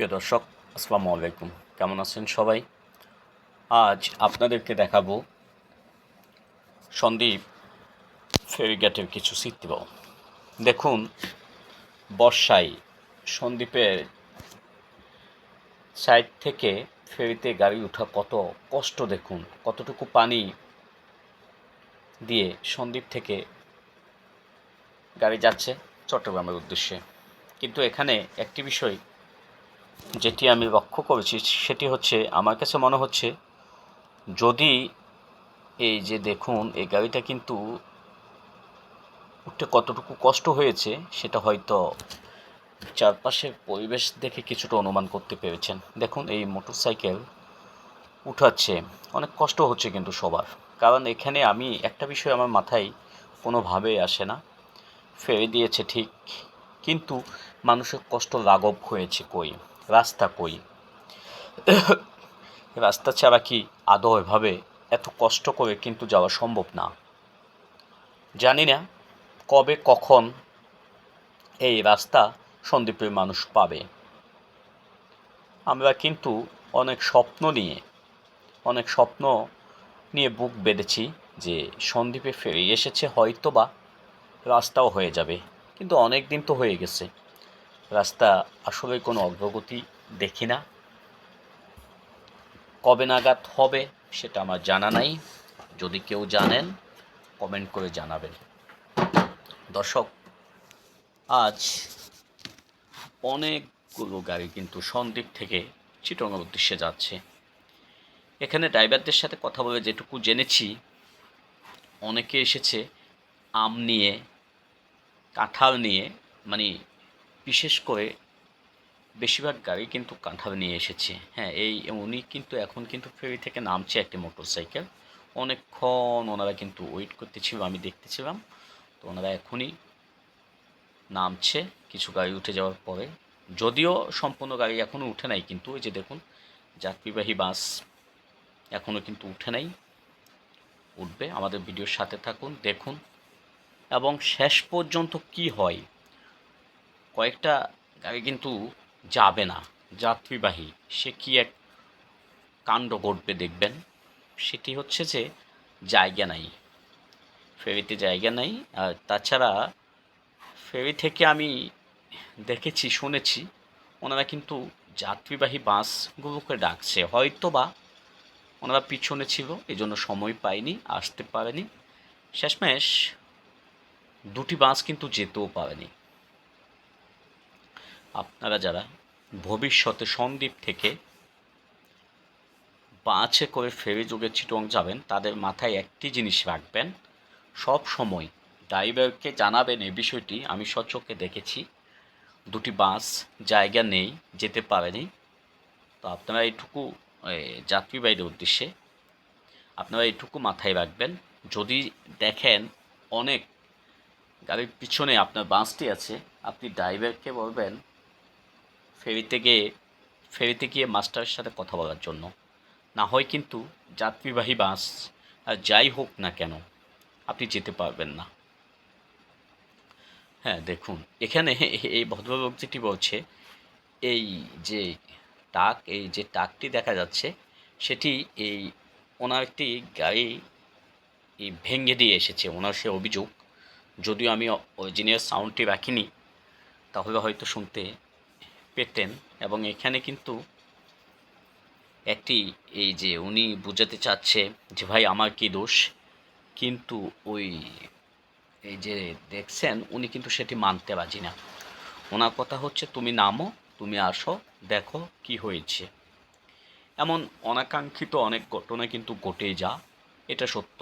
প্রিয় দর্শক, আসসালামু আলাইকুম। কেমন আছেন সবাই? আজ আপনাদেরকে দেখাবো সন্দ্বীপ ফেরিঘাটের কিছু চিত্র। দেখুন, বর্ষায় সন্দ্বীপের সাইড থেকে ফেরিতে গাড়ি ওঠা কত কষ্ট। দেখুন কতটুকু পানি দিয়ে সন্দ্বীপ থেকে গাড়ি যাচ্ছে চট্টগ্রামের উদ্দেশ্যে। কিন্তু এখানে একটি বিষয় যেটি আমি লক্ষ্য করেছি, সেটি হচ্ছে আমার কাছে মনে হচ্ছে যদি এই যে দেখুন এই গাড়িটা কিন্তু উঠতে কতটুকু কষ্ট হয়েছে সেটা হয়তো চারপাশের পরিবেশ দেখে কিছুটা অনুমান করতে পেরেছেন। দেখুন এই মোটরসাইকেল উঠাচ্ছে, অনেক কষ্ট হচ্ছে কিন্তু সবার। কারণ এখানে আমি একটা বিষয় আমার মাথায় কোনোভাবেই আসে না। ফেরি দিয়েছে ঠিক, কিন্তু মানুষের কষ্ট লাঘব হয়েছে কই? রাস্তা কই? রাস্তা ছাড়া কি আদৌ এভাবে এত কষ্ট করে কিন্তু যাওয়া সম্ভব না। জানি না কবে কখন এই রাস্তা সন্দ্বীপের মানুষ পাবে। আমরা কিন্তু অনেক স্বপ্ন নিয়ে বুক বেঁধেছি যে সন্দ্বীপে ফেরি এসেছে, হয়তো বা রাস্তাও হয়ে যাবে। কিন্তু অনেক দিন তো হয়ে গেছে, রাস্তা আসলে কোনো অগ্রগতি দেখি না। কবে নাগাদ হবে সেটা আমার জানা নাই। যদি কেউ জানেন কমেন্ট করে জানাবেন। দর্শক, আজ অনেকগুলো গাড়ি কিন্তু সন্দ্বীপ থেকে চিটাগং উদ্দেশ্যে যাচ্ছে। এখানে ড্রাইভারদের সাথে কথা বলে যেটুকু জেনেছি, অনেকে এসেছে আম নিয়ে, কাঁঠাল নিয়ে, মানে বিশেষ করে বেশিরভাগ গাড়ি কিন্তু কাঁঠাল নিয়ে এসেছে। হ্যাঁ, উনি কিন্তু এখন কিন্তু ফেরি থেকে নামছে একটি মোটরসাইকেল। অনেকক্ষণ ওনারা কিন্তু ওয়েট করতেছিল, আমি দেখতেছিলাম। তো ওনারা এখনই নামছে কিছু গাড়ি উঠে যাওয়ার পরে। যদিও সম্পূর্ণ গাড়ি এখনও উঠে নাই, কিন্তু ওই যে দেখুন যাত্রীবাহী বাস এখনও কিন্তু উঠে নাই, উঠবে। আমাদের ভিডিওর সাথে থাকুন, দেখুন এবং শেষ পর্যন্ত কি হয়। কয়েকটা গাড়ি কিন্তু যাবে না, যাত্রীবাহী, সে কি এক কাণ্ড ঘটবে দেখবেন। সেটি হচ্ছে যে জায়গা নাই, ফেরিতে জায়গা নাই। আর তাছাড়া ফেরি থেকে আমি দেখেছি, শুনেছি ওনারা কিন্তু যাত্রীবাহী বাসগুলোকে ডাকছে, হয়তো বা ওনারা পিছনে ছিল এই জন্য সময় পায়নি, আসতে পারেনি। শেষমেশ দুটি বাস কিন্তু যেতেও পারেনি। আপনারা যারা ভবিষ্যতে সন্দ্বীপ থেকে বাসে করে ফেরি যোগে চিটং যাবেন, তাদের মাথায় একটি জিনিস রাখবেন, সব সময় ড্রাইভারকে জানাবেন এই বিষয়টি। আমি স্বচক্ষে দেখেছি দুটি বাস জায়গা নেই, যেতে পারেনি। তো আপনারা এইটুকু যাত্রীবাহীদের উদ্দেশ্যে আপনারা এইটুকু মাথায় রাখবেন। যদি দেখেন অনেক গাড়ির পিছনে আপনার বাসটি আছে, আপনি ড্রাইভারকে বলবেন ফেরিতে গিয়ে মাস্টারের সাথে কথা বলার জন্য। না হয় কিন্তু যাত্রীবাহী বাস আর যাই হোক না কেন আপনি যেতে পারবেন না। হ্যাঁ, দেখুন এখানে এই ভদ্রলোক যেটি বলছে, এই যে এই যে টাকটি দেখা যাচ্ছে, সেটি এই ওনার একটি গাড়ি ভেঙে দিয়ে এসেছে, ওনার সে অভিযোগ। যদিও আমি অরিজিনাল সাউন্ডটি রাখিনি, তাহলে হয়তো শুনতে পেতেন। এবং এখানে কিন্তু একটি এই যে উনি বুঝাতে চাচ্ছে যে ভাই আমার কি দোষ, কিন্তু ওই এই যে দেখছেন উনি কিন্তু সেটি মানতে রাজি না। ওনার কথা হচ্ছে তুমি নামো, তুমি আসো, দেখো কি হয়েছে। এমন অনাকাঙ্ক্ষিত অনেক ঘটনা কিন্তু ঘটেই যা, এটা সত্য।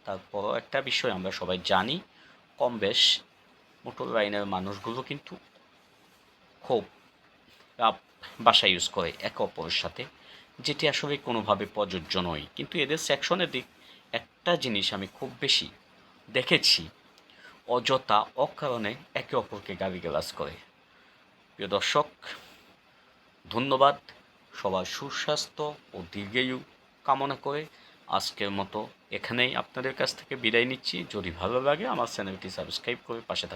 তারপরও একটা বিষয় আমরা সবাই জানি, কম বেশ মোটর লাইনের মানুষগুলো কিন্তু খুব রাফ ভাষা ইউজ করে একে অপরের সাথে, যেটি আসলে কোনোভাবে প্রযোজ্য নয়। কিন্তু এদের সেকশনের দিক একটা জিনিস আমি খুব বেশি দেখেছি, অযথা অকারণে একে অপরকে গালিগালাজ করে। প্রিয় দর্শক, ধন্যবাদ। সবার সুস্বাস্থ্য ও দীর্ঘায়ু কামনা করে আজকের মতো এখানেই আপনাদের কাছ থেকে বিদায় নিচ্ছি। যদি ভালো লাগে আমার চ্যানেলটি সাবস্ক্রাইব করে পাশে থাকুন।